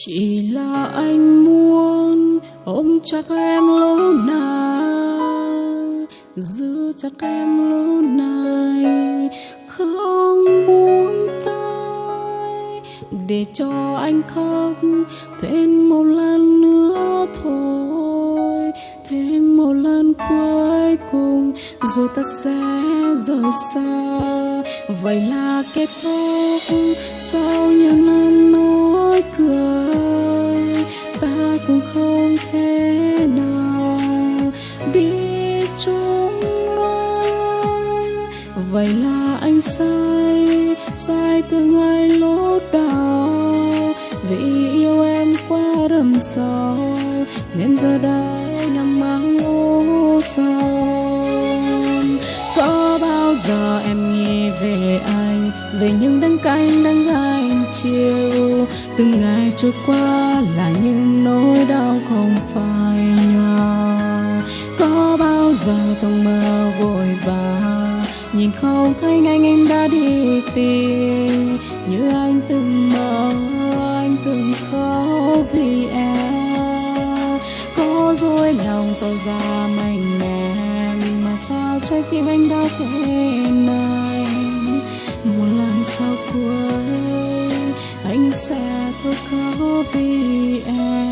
Chỉ là anh muốn ôm chắc em lúc nào, giữ chắc em lúc này, không buông tay để cho anh khóc thêm một lần nữa thôi, thêm một lần cuối cùng rồi ta sẽ rời xa. Vậy là kết thúc sau những lần nói cười, ta cũng không thể nào đi chung lối. Vậy là anh sai từ ngay lúc đầu, vì yêu em quá đậm sâu nên giờ đây nằm mang u sầu. Có bao giờ em nghĩ về anh, về những đắng cay đắng gai chiều, từng ngày trôi qua là những nỗi đau không phai nhòa. Có bao giờ trong mơ vội vã nhìn không thấy anh em đã đi tìm, như anh từng mơ, anh từng khóc vì em. Có dối lòng tôi ra mạnh mẽ, mà sao trái tim anh đã thế này. Một lần sau cuối anh sẽ thôi khóc vì em.